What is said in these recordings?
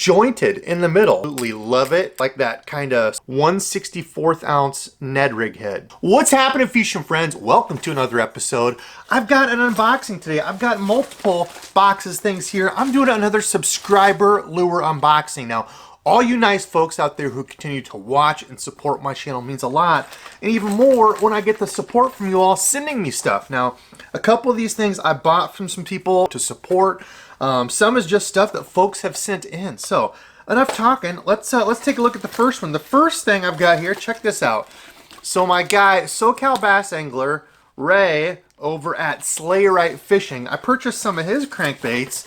jointed in the middle. Absolutely love it. Like that kind of 1/64 ounce Ned rig head. What's happening, fishing friends? Welcome to another episode. I've got an unboxing today. I've got multiple boxes, things here. I'm doing another subscriber lure unboxing. Now, all you nice folks out there who continue to watch and support my channel means a lot. And even more when I get the support from you all sending me stuff. Now, a couple of these things I bought from some people to support. Some is just stuff that folks have sent in. So, enough talking. Let's take a look at the first one. The first thing I've got here, check this out. So my guy, Socal Bass Angler, Ray, over at Cedar Fishing, I purchased some of his crankbaits.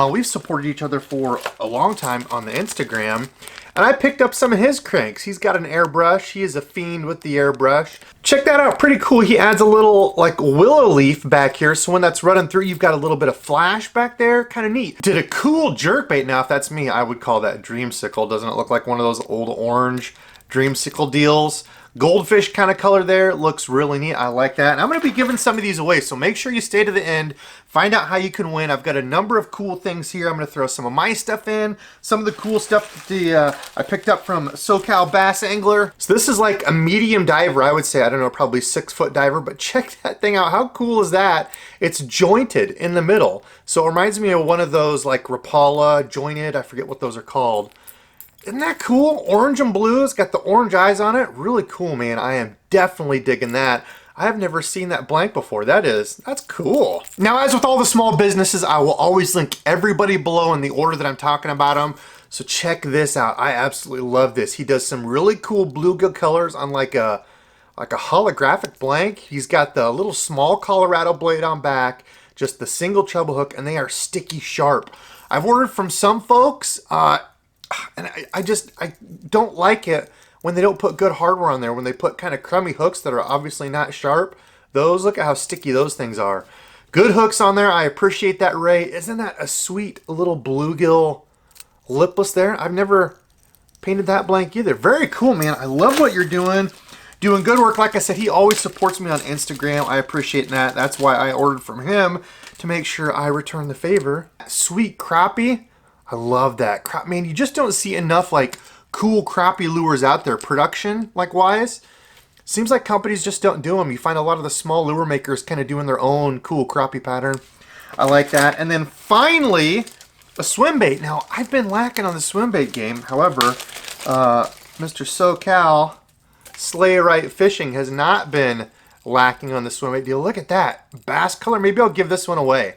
We've supported each other for a long time on the Instagram. And I picked up some of his cranks. He's got an airbrush. He is a fiend with the airbrush. Check that out, pretty cool. He adds a little like willow leaf back here, so when that's running through, you've got a little bit of flash back there. Kind of neat. Did a cool jerkbait. Now, if that's me, I would call that dreamsicle. Doesn't it look like one of those old orange dreamsicle deals? Goldfish kind of color there. Looks really neat. I like that. And I'm going to be giving some of these away, so make sure you stay to the end. Find out how you can win. I've got a number of cool things here. I'm going to throw some of my stuff in. Some of the cool stuff that I picked up from Socal Bass Angler. So this is like a medium diver, I would say. I don't know, probably 6-foot diver, but check that thing out. How cool is that? It's jointed in the middle. So it reminds me of one of those like Rapala jointed. I forget what those are called. Isn't that cool? Orange and blue. It's got the orange eyes on it. Really cool, man. I am definitely digging that. I have never seen that blank before. That's cool. Now, as with all the small businesses, I will always link everybody below in the order that I'm talking about them. So check this out. I absolutely love this. He does some really cool bluegill colors on like a holographic blank. He's got the little small Colorado blade on back, just the single treble hook, and they are sticky sharp. I've ordered from some folks, and I don't like it when they don't put good hardware on there, when they put kind of crummy hooks that are obviously not sharp. Those, look at how sticky those things are. Good hooks on there. I appreciate that, Ray. Isn't that a sweet little bluegill lipless there? I've never painted that blank either. Very cool, man. I love what you're doing. Doing good work. Like I said, he always supports me on Instagram. I appreciate that. That's why I ordered from him, to make sure I return the favor. Sweet crappie. I love that. Man, you just don't see enough like cool crappie lures out there, production like wise. Seems like companies just don't do them. You find a lot of the small lure makers kind of doing their own cool crappie pattern. I like that. And then finally, a swim bait. Now, I've been lacking on the swim bait game. However, Mr. Socal Cedar Fishing has not been lacking on the swim bait deal. Look at that. Bass color. Maybe I'll give this one away.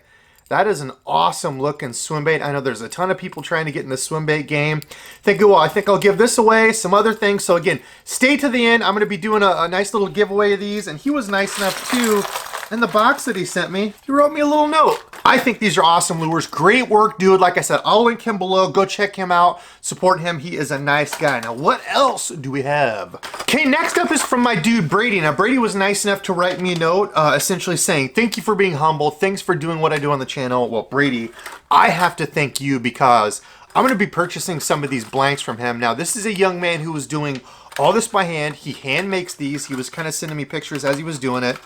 That is an awesome looking swim bait. I know there's a ton of people trying to get in the swim bait game. I think I'll give this away, some other things. So again, stay to the end. I'm going to be doing a nice little giveaway of these. And he was nice enough too, in the box that he sent me, he wrote me a little note. I think these are awesome lures. Great work, dude. Like I said, I'll link him below. Go check him out. Support him. He is a nice guy. Now, what else do we have? Okay, next up is from my dude, Brady. Now, Brady was nice enough to write me a note, essentially saying, thank you for being humble. Thanks for doing what I do on the channel. Well, Brady, I have to thank you because I'm going to be purchasing some of these blanks from him. Now, this is a young man who was doing all this by hand. He hand makes these. He was kind of sending me pictures as he was doing it.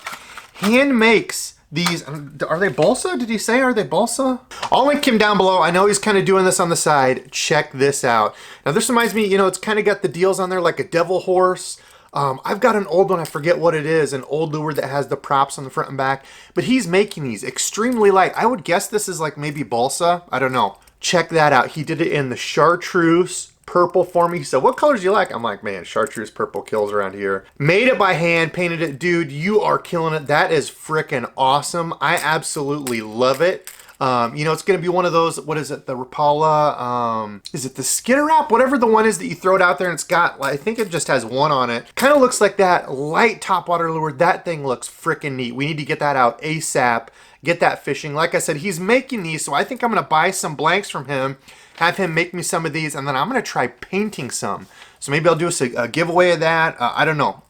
Hand makes these. Are they balsa? Did he say, are they balsa? I'll link him down below. I know he's kind of doing this on the side. Check this out. Now this reminds me, it's kind of got the deals on there like a devil horse. I've got an old one, I forget what it is, an old lure that has the props on the front and back, but he's making these extremely light. I would guess this is like maybe balsa. I don't know. Check that out. He did it in the chartreuse purple for me. He said, what colors do you like? I'm like, man, chartreuse purple kills around here. Made it by hand, painted it. Dude, you are killing it. That is freaking awesome. I absolutely love it. It's going to be one of those, what is it, the Rapala, is it the Cedar Rap? Whatever the one is that you throw it out there and it's got, I think it just has one on it. Kind of looks like that light topwater lure. That thing looks freaking neat. We need to get that out ASAP, get that fishing. Like I said, he's making these, so I think I'm going to buy some blanks from him, have him make me some of these, and then I'm going to try painting some. So maybe I'll do a giveaway of that. I don't know.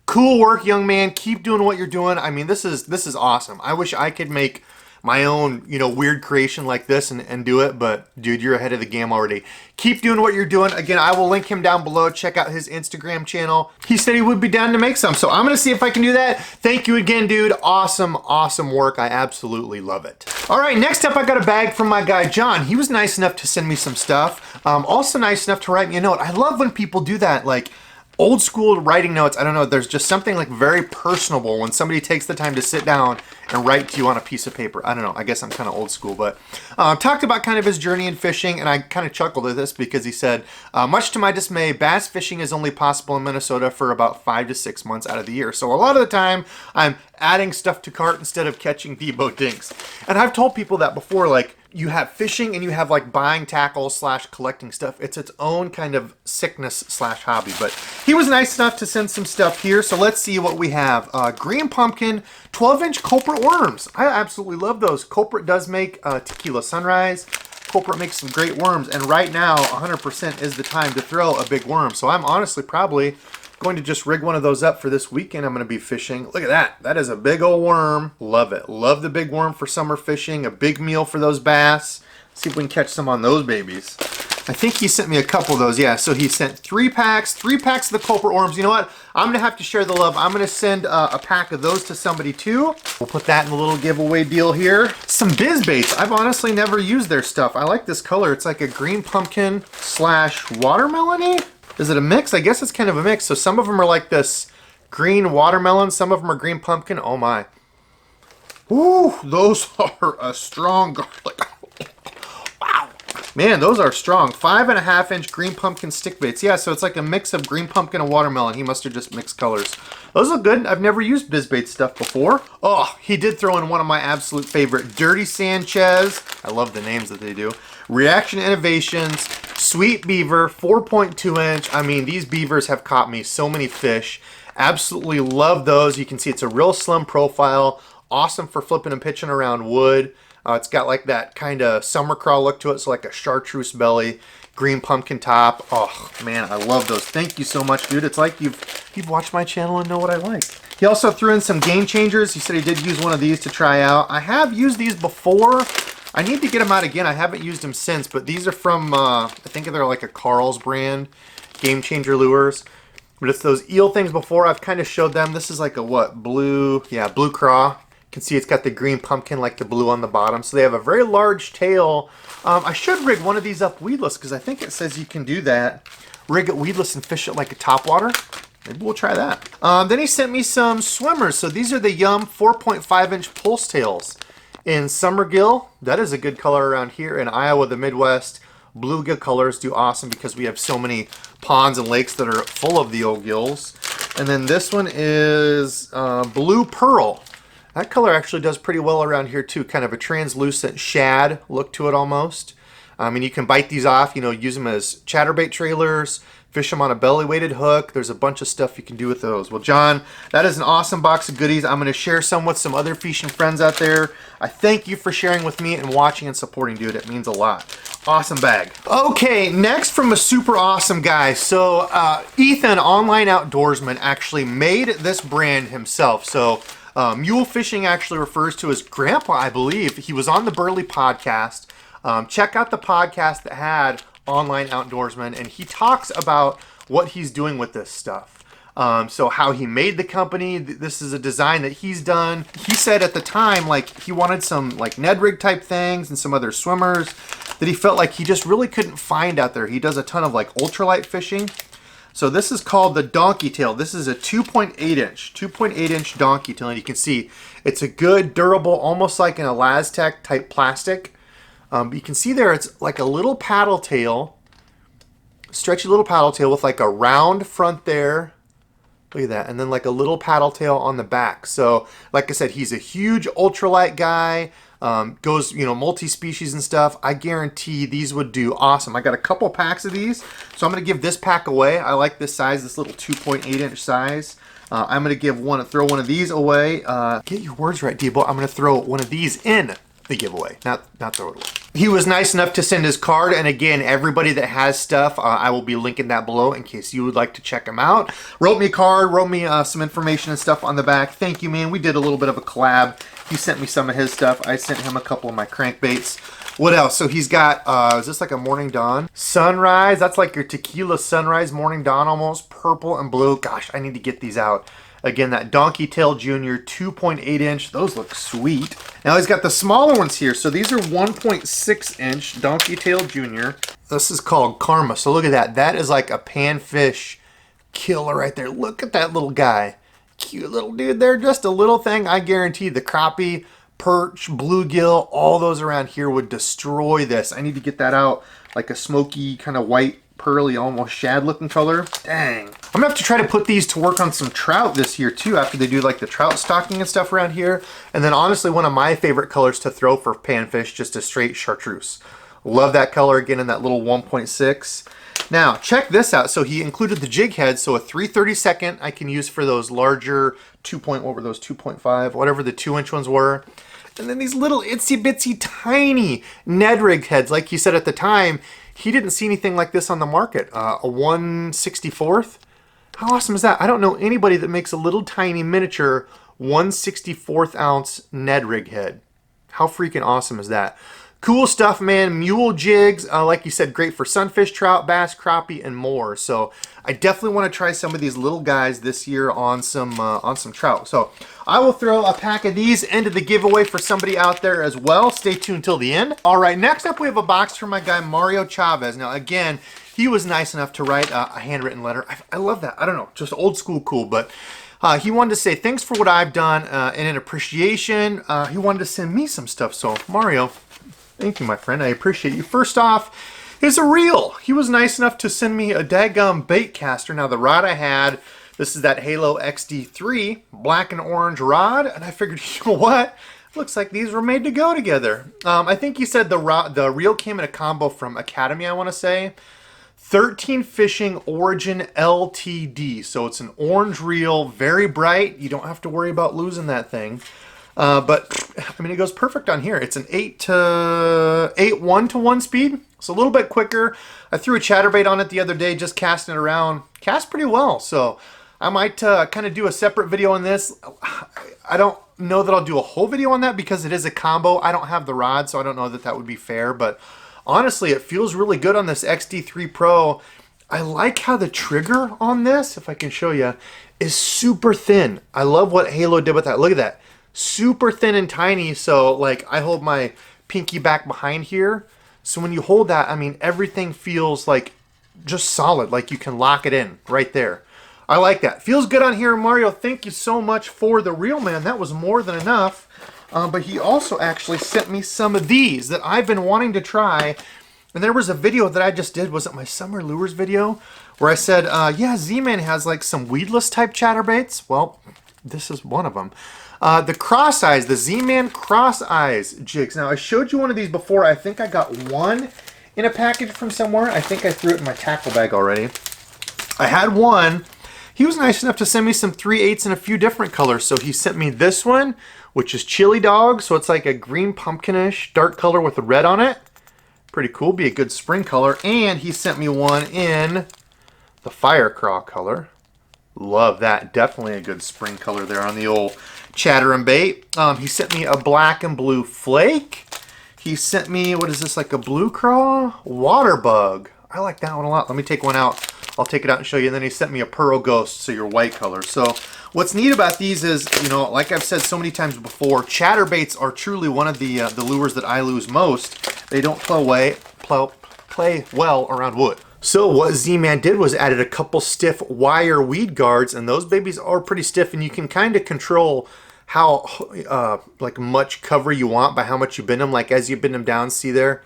Cool work, young man. Keep doing what you're doing. I mean, this is awesome. I wish I could make my own, you know, weird creation like this and do it. But dude, you're ahead of the game already. Keep doing what you're doing. Again, I will link him down below. Check out his Instagram channel. He said he would be down to make some, so I'm gonna see if I can do that. Thank you again, dude. Awesome, awesome work. I absolutely love it. All right, next up I got a bag from my guy, John. He was nice enough to send me some stuff. Also nice enough to write me a note. I love when people do that, like old school writing notes. I don't know, there's just something like very personable when somebody takes the time to sit down and write to you on a piece of paper. I don't know, I guess I'm kind of old school, but talked about kind of his journey in fishing, and I kind of chuckled at this because he said, much to my dismay, bass fishing is only possible in Minnesota for about 5 to 6 months out of the year. So a lot of the time I'm adding stuff to cart instead of catching DEBO dinks. And I've told people that before, like, you have fishing and you have like buying tackle / collecting stuff. It's its own kind of sickness / hobby. But he was nice enough to send some stuff here. So let's see what we have. Green pumpkin, 12-inch culprit worms. I absolutely love those. Culprit does make tequila sunrise. Culprit makes some great worms. And right now, 100% is the time to throw a big worm. So I'm honestly probably going to just rig one of those up for this weekend. I'm going to be fishing. Look at that. That is a big old worm. Love it. Love the big worm for summer fishing. A big meal for those bass. See if we can catch some on those babies. I think he sent me a couple of those. Yeah, so he sent 3 packs of the culprit worms. You know what? I'm going to have to share the love. I'm going to send a pack of those to somebody too. We'll put that in the little giveaway deal here. Some BizBaits. I've honestly never used their stuff. I like this color. It's like a green pumpkin / watermelon-y. Is it a mix? I guess it's kind of a mix. So some of them are like this green watermelon. Some of them are green pumpkin. Oh my. Ooh, those are a strong garlic. Wow. Man, those are strong. 5.5-inch green pumpkin stick baits. Yeah, so it's like a mix of green pumpkin and watermelon. He must have just mixed colors. Those look good. I've never used BizBait stuff before. Oh, he did throw in one of my absolute favorite. Dirty Sanchez. I love the names that they do. Reaction Innovations. Sweet Beaver, 4.2-inch. I mean, these beavers have caught me so many fish. Absolutely love those. You can see it's a real slim profile. Awesome for flipping and pitching around wood. It's got like that kind of summer crawl look to it, so like a chartreuse belly, green pumpkin top. Oh man, I love those. Thank you so much, dude. It's like you've watched my channel and know what I like. He also threw in some Game Changers. He said he did use one of these to try out. I have used these before. I need to get them out again. I haven't used them since, but these are from, I think they're like a Carl's brand, Game Changer lures. But it's those eel things before. I've kind of showed them. This is like a what? Blue, yeah, blue craw. You can see it's got the green pumpkin like the blue on the bottom. So they have a very large tail. I should rig one of these up weedless because I think it says you can do that. Rig it weedless and fish it like a topwater. Maybe we'll try that. Then he sent me some swimmers. So these are the Yum 4.5-inch pulse tails. In Summergill, that is a good color around here. In Iowa, the Midwest, bluegill colors do awesome because we have so many ponds and lakes that are full of the old gills. And then this one is Blue Pearl. That color actually does pretty well around here too. Kind of a translucent shad look to it almost. And you can bite these off, you know, use them as chatterbait trailers, fish them on a belly weighted hook. There's a bunch of stuff you can do with those. Well, John, that is an awesome box of goodies. I'm going to share some with some other fishing friends out there. I thank you for sharing with me and watching and supporting, dude. It means a lot. Awesome bag. Okay, next from a super awesome guy. So Ethan, Online Outdoorsman, actually made this brand himself. So Mule Fishing actually refers to his grandpa, I believe. He was on the Burley podcast. Check out the podcast that had Online Outdoorsman, and he talks about what he's doing with this stuff. So how he made the company. This is a design that he's done. He said at the time, like, he wanted some like Ned rig type things and some other swimmers that he felt like he just really couldn't find out there. He does a ton of like ultralight fishing. So this is called the Donkey Tail. This is a 2.8-inch donkey tail, and you can see it's a good durable, almost like an Elastec type plastic. You can see there it's like a little paddle tail, stretchy little paddle tail with like a round front there. Look at that. And then like a little paddle tail on the back. So like I said, he's a huge ultralight guy. Goes, you know, multi-species and stuff. I guarantee these would do awesome. I got a couple packs of these, so I'm going to give this pack away. I like this size, this little 2.8-inch size. I'm going to throw one of these away. Get your words right, Debo. I'm going to throw one of these in the giveaway, not throw it away. He was nice enough to send his card, and again, everybody that has stuff, I will be linking that below in case you would like to check him out. Wrote me a card, wrote me some information and stuff on the back. Thank you, man. We did a little bit of a collab. He sent me some of his stuff. I sent him a couple of my crankbaits. What else? So he's got, is this like a morning dawn? Sunrise, that's like your tequila sunrise morning dawn almost, purple and blue. Gosh, I need to get these out. Again, that Donkey Tail Junior 2.8 inch. Those look sweet. Now he's got the smaller ones here. So these are 1.6 inch Donkey Tail Junior. This is called Karma. So look at that. That is like a panfish killer right there. Look at that little guy. Cute little dude there. Just a little thing. I guarantee the crappie, perch, bluegill, all those around here would destroy this. I need to get that out like a smoky kind of white, pearly, almost shad looking color. Dang. I'm gonna have to try to put these to work on some trout this year too, after they do like the trout stocking and stuff around here. And then honestly, one of my favorite colors to throw for panfish, just a straight chartreuse. Love that color, again in that little 1.6. Now check this out. So he included the jig head, so a 3/32 I can use for those larger what were those, 2.5, whatever the 2-inch ones were. And then these little itsy bitsy tiny Ned rig heads, like you said at the time, he didn't see anything like this on the market. A 1/64. How awesome is that? I don't know anybody that makes a little tiny miniature 1/64 ounce Ned rig head. How freaking awesome is that? Cool stuff, man. Mule jigs, like you said, great for sunfish, trout, bass, crappie, and more. So I definitely want to try some of these little guys this year on some trout. So I will throw a pack of these into the giveaway for somebody out there as well. Stay tuned till the end. All right, next up we have a box from my guy Mario Chavez. Now again, he was nice enough to write a handwritten letter. I love that. I don't know, just old school cool, but he wanted to say thanks for what I've done and in appreciation. He wanted to send me some stuff. So Mario, thank you, my friend. I appreciate you. First off, is a reel. He was nice enough to send me a daggum Baitcaster. Now the rod I had, this is that Halo XD3 black and orange rod, and I figured, you know what? Looks like these were made to go together. I think he said the reel came in a combo from Academy, I want to say. 13 Fishing Origin LTD. So it's an orange reel, very bright. You don't have to worry about losing that thing. But I mean, it goes perfect on here. It's an 1:1 speed. So a little bit quicker. I threw a chatterbait on it the other day, just casting it around. Cast pretty well. So I might kind of do a separate video on this. I don't know that I'll do a whole video on that because it is a combo. I don't have the rod, so I don't know that that would be fair. But honestly, it feels really good on this XD3 Pro. I like how the trigger on this, if I can show you, is super thin. I love what Halo did with that. Look at that. Super thin and tiny. So like I hold my pinky back behind here. So when you hold that, I mean, everything feels like just solid. Like you can lock it in right there. I like that. Feels good on here. Mario, thank you so much for the reel, man. That was more than enough. But he also actually sent me some of these that I've been wanting to try. And there was a video that I just did. Was it my Summer Lures video? Where I said, yeah, Z-Man has like some weedless type chatterbaits. Well, this is one of them. The Cross Eyes, the Z-Man Cross Eyes jigs. Now, I showed you one of these before. I think I got one in a package from somewhere. I think I threw it in my tackle bag already. I had one. He was nice enough to send me some 3/8 in a few different colors. So he sent me this one, which is Chili Dog. So it's like a green pumpkinish dark color with a red on it. Pretty cool. Be a good spring color. And he sent me one in the Fire Craw color. Love that. Definitely a good spring color there on the old chatter and bait. He sent me a black and blue flake. He sent me, what is this, like a blue craw? Water bug. I like that one a lot. Let me take one out. I'll take it out and show you. And then he sent me a Pearl Ghost, so your white color. So what's neat about these is, you know, like I've said so many times before, chatterbaits are truly one of the lures that I lose most. They don't play well around wood. So what Z-Man did was added a couple stiff wire weed guards, and those babies are pretty stiff, and you can kind of control how like much cover you want by how much you bend them. Like as you bend them down, see there,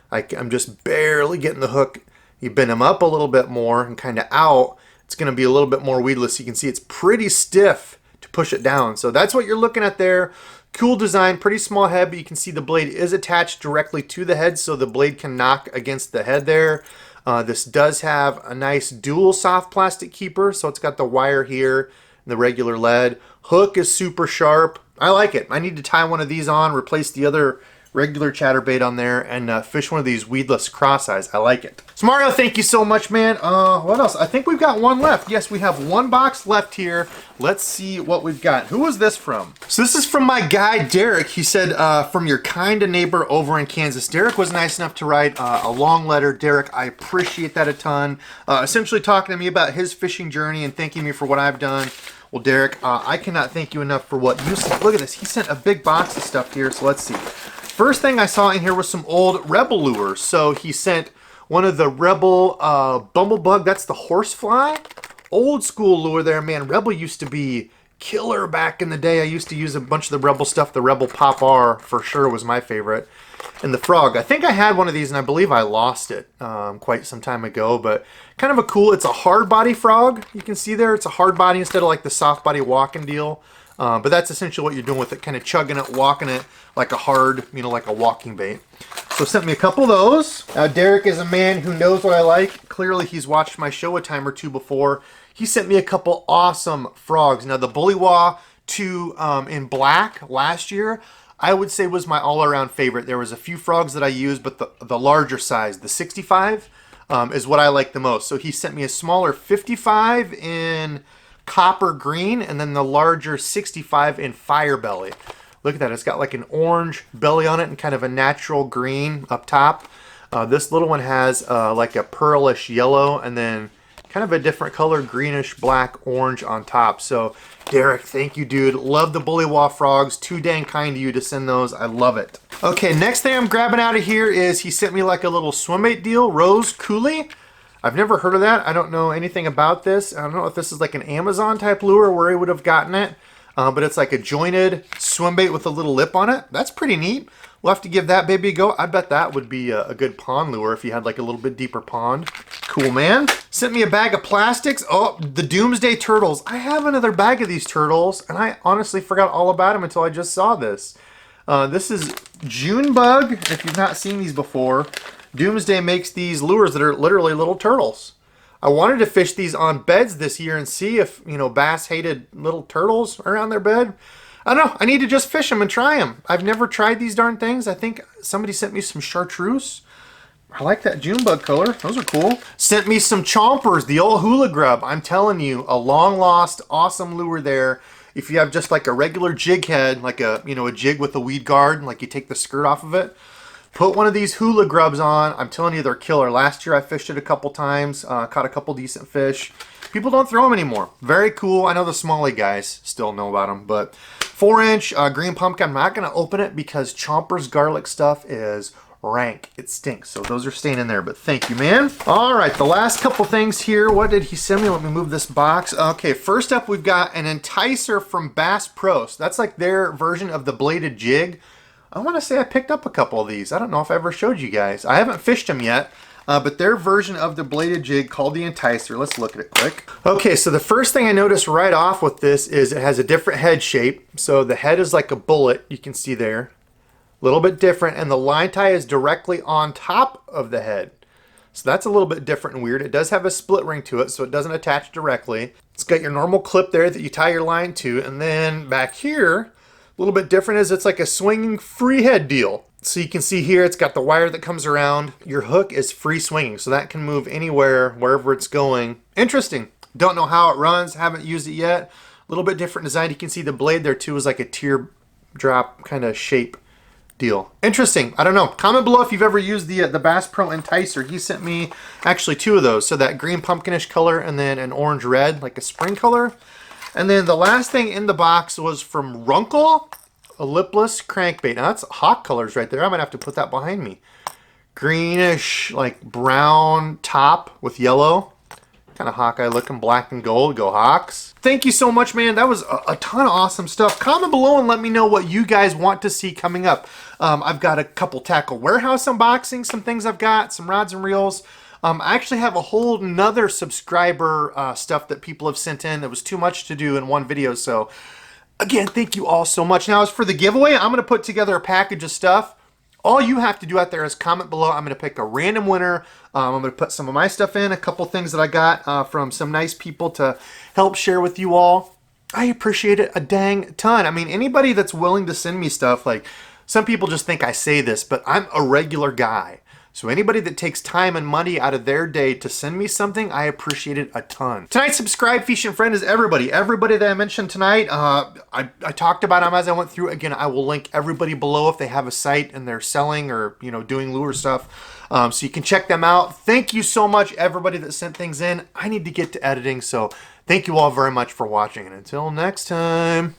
I'm just barely getting the hook. You bend them up a little bit more and kind of out, it's going to be a little bit more weedless. You can see it's pretty stiff to push it down. So that's what you're looking at there. Cool design, pretty small head, but you can see the blade is attached directly to the head, so the blade can knock against the head there. This does have a nice dual soft plastic keeper, so it's got the wire here and the regular lead. Hook is super sharp. I like it. I need to tie one of these on, replace the other regular chatterbait on there and fish one of these weedless cross eyes. I like it. So Mario, thank you so much, man. What else? I think we've got one left. Yes, we have one box left here. Let's see what we've got. Who was this from? So this is from my guy, Derek. He said, from your kind neighbor over in Kansas. Derek was nice enough to write a long letter. Derek, I appreciate that a ton. Essentially talking to me about his fishing journey and thanking me for what I've done. Well, Derek, I cannot thank you enough for what you sent. Look at this. He sent a big box of stuff here, so let's see. First thing I saw in here was some old Rebel lures. So he sent one of the Rebel Bumblebug. That's the horsefly. Old school lure there, man. Rebel used to be killer back in the day. I used to use a bunch of the Rebel stuff. The Rebel Pop R for sure was my favorite. And the frog. I think I had one of these and I believe I lost it quite some time ago, but kind of a cool, it's a hard body frog. You can see there, it's a hard body instead of like the soft body walking deal. But that's essentially what you're doing with it, kind of chugging it, walking it like a hard, you know, like a walking bait. So sent me a couple of those. Now Derek is a man who knows what I like. Clearly he's watched my show a time or two before. He sent me a couple awesome frogs. Now the Bullywah 2 in black last year, I would say was my all-around favorite. There was a few frogs that I used, but the larger size, the 65, is what I like the most. So he sent me a smaller 55 in copper green, and then the larger 65 in fire belly. Look at that, it's got like an orange belly on it and kind of a natural green up top. This little one has like a pearlish yellow and then kind of a different color, greenish, black, orange on top. So Derek, thank you, dude. Love the Bullywah frogs. Too dang kind of you to send those. I love it. Okay, next thing I'm grabbing out of here is he sent me like a little swim bait deal, Rose Coulee. I've never heard of that. I don't know anything about this. I don't know if this is like an Amazon type lure or where he would have gotten it. But it's like a jointed swim bait with a little lip on it. That's pretty neat. We'll have to give that baby a go. I bet that would be a good pond lure if you had like a little bit deeper pond. Cool, man. Sent me a bag of plastics. Oh, the Doomsday Turtles. I have another bag of these turtles, and I honestly forgot all about them until I just saw this. This is Junebug. If you've not seen these before, Doomsday makes these lures that are literally little turtles. I wanted to fish these on beds this year and see if, you know, bass hated little turtles around their bed. I don't know. I need to just fish them and try them. I've never tried these darn things. I think somebody sent me some chartreuse. I like that Junebug color. Those are cool. Sent me some chompers, the old hula grub. I'm telling you, a long lost, awesome lure there. If you have just like a regular jig head, like a, you know, a jig with a weed guard, like you take the skirt off of it, put one of these hula grubs on. I'm telling you, they're killer. Last year I fished it a couple times, caught a couple decent fish. People don't throw them anymore. Very cool. I know the Smalley guys still know about them, but 4-inch green pumpkin. I'm not going to open it because Chomper's garlic stuff is rank. It stinks. So those are staying in there, but thank you, man. All right, the last couple things here. What did he send me? Let me move this box. Okay, first up, we've got an enticer from Bass Pro. So that's like their version of the bladed jig. I want to say I picked up a couple of these. I don't know if I ever showed you guys. I haven't fished them yet, but their version of the bladed jig called the Enticer. Let's look at it quick. Okay, so the first thing I noticed right off with this is it has a different head shape. So the head is like a bullet, you can see there. A little bit different, and the line tie is directly on top of the head. So that's a little bit different and weird. It does have a split ring to it, so it doesn't attach directly. It's got your normal clip there that you tie your line to, and then back here, a little bit different is it's like a swinging free head deal. So you can see here, it's got the wire that comes around. Your hook is free swinging, so that can move anywhere, wherever it's going. Interesting. Don't know how it runs, haven't used it yet. A little bit different design. You can see the blade there too is like a teardrop kind of shape deal. Interesting. I don't know. Comment below if you've ever used the Bass Pro Enticer. He sent me actually two of those. So that green pumpkinish color and then an orange red, like a spring color. And then the last thing in the box was from Runkle, a lipless crankbait. Now that's hawk colors right there. I might have to put that behind me. Greenish, like brown top with yellow. Kind of Hawkeye looking, black and gold. Go Hawks. Thank you so much, man. That was a ton of awesome stuff. Comment below and let me know what you guys want to see coming up. I've got a couple Tackle Warehouse unboxings, some things I've got, some rods and reels. I actually have a whole nother subscriber stuff that people have sent in that was too much to do in one video. So again, thank you all so much. Now as for the giveaway, I'm going to put together a package of stuff. All you have to do out there is comment below. I'm going to pick a random winner. I'm going to put some of my stuff in, a couple things that I got from some nice people to help share with you all. I appreciate it a dang ton. I mean, anybody that's willing to send me stuff, like Some people just think I say this, but I'm a regular guy. So anybody that takes time and money out of their day to send me something, I appreciate it a ton. Tonight's subscribe fishing friend is everybody. Everybody that I mentioned tonight, I talked about them as I went through. Again, I will link everybody below if they have a site and they're selling or, you know, doing lure stuff. So you can check them out. Thank you so much, everybody that sent things in. I need to get to editing, so thank you all very much for watching. And until next time.